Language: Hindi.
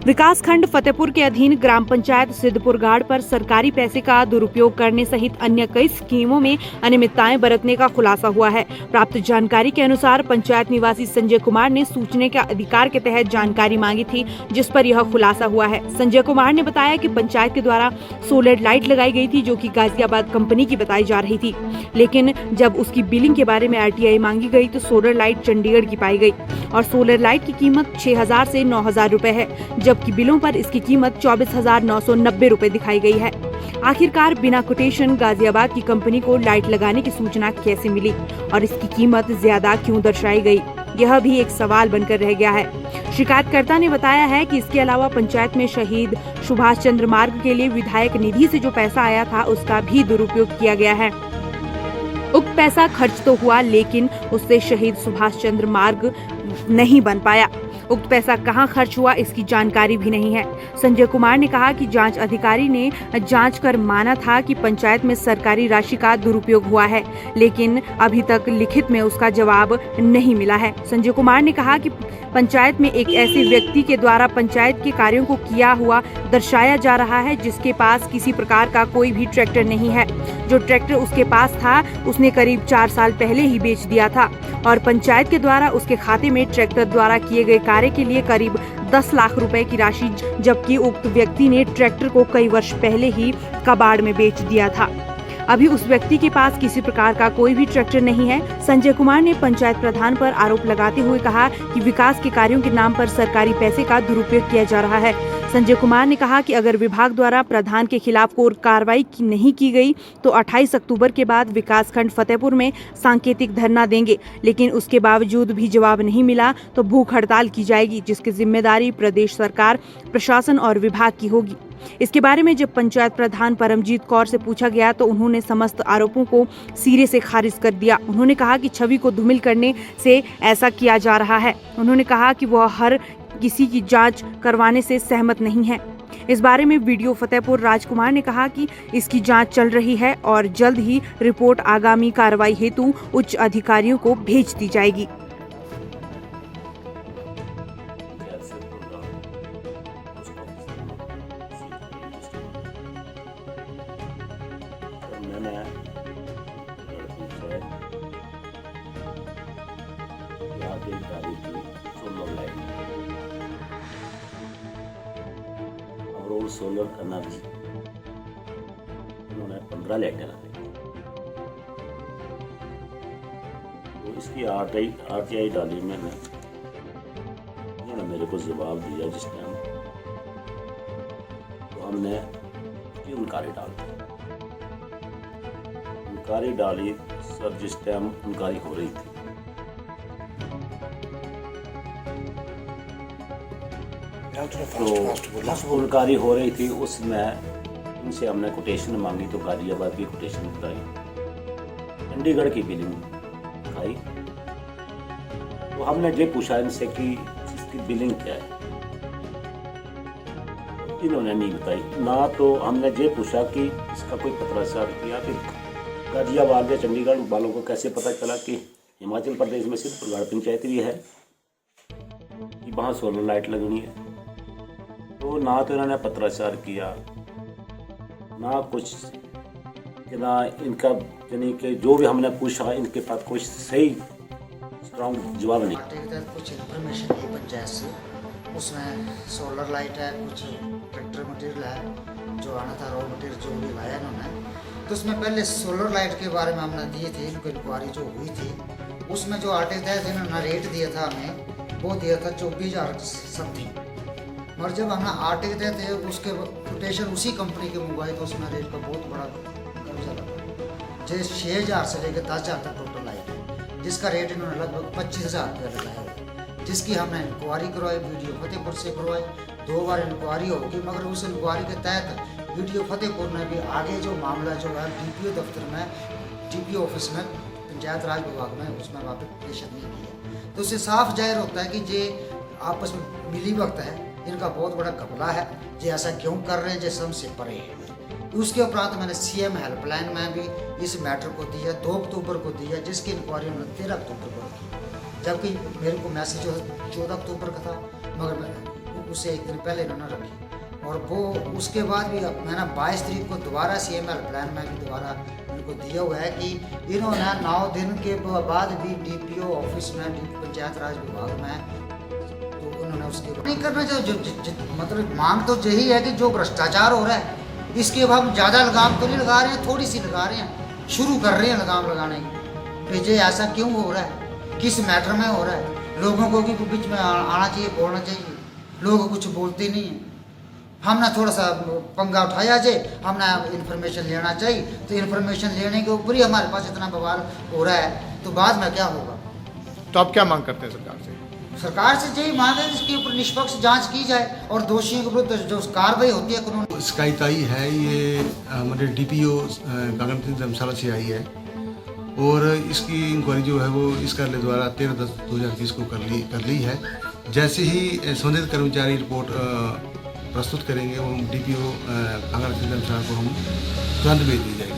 विकासखंड फतेहपुर के अधीन ग्राम पंचायत सिद्धपुर घाट पर सरकारी पैसे का दुरुपयोग करने सहित अन्य कई स्कीमों में अनियमितताएं बरतने का खुलासा हुआ है। प्राप्त जानकारी के अनुसार पंचायत निवासी संजय कुमार ने सूचना के अधिकार के तहत जानकारी मांगी थी, जिस पर यह खुलासा हुआ है। संजय कुमार ने बताया कि पंचायत के द्वारा सोलर लाइट लगाई गई थी, जो कि गाजियाबाद कंपनी की बताई जा रही थी, लेकिन जब उसकी बिलिंग के बारे में RTI मांगी गई तो सोलर लाइट चंडीगढ़ की पाई गई और सोलर लाइट की कीमत 6,000 से 9,000 रुपए है, जबकि बिलों पर इसकी कीमत 24,990 रुपए दिखाई गई है। आखिरकार बिना कोटेशन गाजियाबाद की कंपनी को लाइट लगाने की सूचना कैसे मिली और इसकी कीमत ज्यादा क्यों दर्शाई गई, यह भी एक सवाल बनकर रह गया है। शिकायतकर्ता ने बताया है कि इसके अलावा पंचायत में शहीद सुभाष चंद्र मार्ग के लिए विधायक निधि से जो पैसा आया था, उसका भी दुरुपयोग किया गया है। उक्त पैसा खर्च तो हुआ, लेकिन उससे शहीद सुभाष चंद्र मार्ग नहीं बन पाया। उक्त पैसा कहां खर्च हुआ, इसकी जानकारी भी नहीं है। संजय कुमार ने कहा कि जांच अधिकारी ने जांच कर माना था कि पंचायत में सरकारी राशि का दुरुपयोग हुआ है, लेकिन अभी तक लिखित में उसका जवाब नहीं मिला है। संजय कुमार ने कहा कि पंचायत में एक ऐसे व्यक्ति के द्वारा पंचायत के कार्यों को किया हुआ दर्शाया जा रहा है, जिसके पास किसी प्रकार का कोई भी ट्रैक्टर नहीं है। जो ट्रैक्टर उसके पास था, उसने करीब 4 साल पहले ही बेच दिया था और पंचायत के द्वारा उसके खाते में ट्रैक्टर द्वारा किए गए कार्य के लिए करीब 10 लाख रुपए की राशि, जबकि उक्त व्यक्ति ने ट्रैक्टर को कई वर्ष पहले ही कबाड़ में बेच दिया था। अभी उस व्यक्ति के पास किसी प्रकार का कोई भी ट्रैक्टर नहीं है। संजय कुमार ने पंचायत प्रधान पर आरोप लगाते हुए कहा कि विकास के कार्यों के नाम पर सरकारी पैसे का दुरुपयोग किया जा रहा है। संजय कुमार ने कहा कि अगर विभाग द्वारा प्रधान के खिलाफ कोई कार्रवाई नहीं की गई तो 28 अक्टूबर के बाद विकासखंड फतेहपुर में सांकेतिक धरना देंगे, लेकिन उसके बावजूद भी जवाब नहीं मिला तो भूख हड़ताल की जाएगी, जिसकी जिम्मेदारी प्रदेश सरकार, प्रशासन और विभाग की होगी। इसके बारे में जब पंचायत प्रधान परमजीत कौर से पूछा गया तो उन्होंने समस्त आरोपों को सिरे से खारिज कर दिया। उन्होंने कहा कि छवि को धूमिल करने से ऐसा किया जा रहा है। उन्होंने कहा कि वह हर किसी की जांच करवाने से सहमत नहीं है। इस बारे में वीडियो फतेहपुर राजकुमार ने कहा कि इसकी जांच चल रही है और जल्द ही रिपोर्ट आगामी कार्रवाई हेतु उच्च अधिकारियों को भेज दी जाएगी। और सोलर करना भी उन्होंने 15 लाइटें लगाई, तो इसकी RTI डाली मैंने, उन्होंने मेरे को जवाब दिया जिस टाइम, तो हमने उनकारी डाली सर जिस टाइम उनकारी हो रही थी। तो उनकारी हो रही थी, उसमें उनसे हमने कोटेशन मांगी तो गाजियाबाद की कोटेशन बताई, चंडीगढ़ की बिलिंग दिखाई। तो हमने ये पूछा इनसे कि इसकी बिलिंग क्या है, इन्होंने नहीं बताई ना। तो हमने ये पूछा कि इसका कोई पत्राचार किया कि गाजियाबाद या चंडीगढ़ वालों को कैसे पता चला कि हिमाचल प्रदेश में सिर्फ घाट पंचायत भी है कि वहाँ सोलर लाइट लगनी है। तो ना तो इन्होंने पत्राचार किया, ना कुछ, ना इनका, यानी कि जो भी हमने पूछा इनके पास कोई सही स्ट्रॉन्ग जवाब नहीं। कुछ इन्फॉर्मेशन है पंचायत से, उसमें सोलर लाइट है, कुछ ट्रैक्टर मटेरियल है जो आना था, रॉ मटेरियल जो भी लाया इन्होंने। तो उसमें पहले सोलर लाइट के बारे में हमने दिए थे, इनको इंक्वायरी जो हुई थी उसमें जो आर्टिकल तहत इन्होंने रेट दिया था हमें, वो दिया था 24,000 समथिंग। और जब हमने आर्टिकल तहत उसके कोटेशन उसी कंपनी के मंगवाए तो उसमें रेट का बहुत बड़ा कब्जा लगा। जैसे 6,000 से लेकर 10,000 तक टोटल लाइट है, जिसका रेट इन्होंने लगभग 25,000 रुपये लगाया, जिसकी हमने इंक्वायरी करवाई, वीडियो फतेहपुर से करवाई। 2 बार इंक्वायरी होगी, मगर उस इंक्वायरी के तहत वीडियो फतेहपुर ने भी आगे जो मामला जो है DPO दफ्तर में, DPO ऑफिस में, पंचायत राज विभाग में, उसमें वहाँ पर पेश नहीं किया। तो उससे साफ जाहिर होता है कि ये आपस में मिली वक्त है, इनका बहुत बड़ा घपला है। ये ऐसा क्यों कर रहे हैं, जैसे हमसे परे है। उसके उपरांत मैंने CM हेल्पलाइन में भी इस मैटर को दिया, 2 अक्टूबर को दिया, जिसकी इंक्वायरी मैंने 13 अक्टूबर को की, जबकि मेरे को मैसेज 14 अक्टूबर का था, मगर उससे एक दिन पहले इन्होंने रखी। और वो उसके बाद भी मैंने 22 तारीख को दोबारा CML प्लान में भी दोबारा उनको दिया हुआ है कि इन्होंने 9 दिन के बाद भी DPO ऑफिस में पंचायत राज विभाग में तो उन्होंने उसके नहीं करना चाहिए। मतलब मांग तो यही है कि जो भ्रष्टाचार हो रहा है इसके अब हम ज़्यादा लगाम तो नहीं लगा रहे हैं, थोड़ी सी लगा रहे हैं, शुरू कर रहे हैं लगाम लगाने की। तो ये ऐसा क्यों हो रहा है, किस मैटर में हो रहा है? लोगों को भी बीच में आना चाहिए, बोलना चाहिए। लोग कुछ बोलते नहीं हैं। हमने थोड़ा सा पंगा उठाया जाए, हमने इन्फॉर्मेशन लेना चाहिए, तो इन्फॉर्मेशन लेने के ऊपर ही हमारे पास इतना बवाल हो रहा है, तो बाद में क्या होगा? तो आप क्या मांग करते हैं सरकार से? सरकार से यही मांग है इसके ऊपर निष्पक्ष जांच की जाए और दोषियों के विरुद्ध जो कार्रवाई होती है कानून। शिकायत आई है, ये हमारे DPO गगन धर्मशाला से आई है और इसकी इंक्वायरी जो है वो इस कार्यालय द्वारा 13/10/2020 को कर ली है। जैसे ही संबंधित कर्मचारी रिपोर्ट प्रस्तुत करेंगे वो DPO गगन धर्मशाला को हम तुरंत भेज दी जाएगी।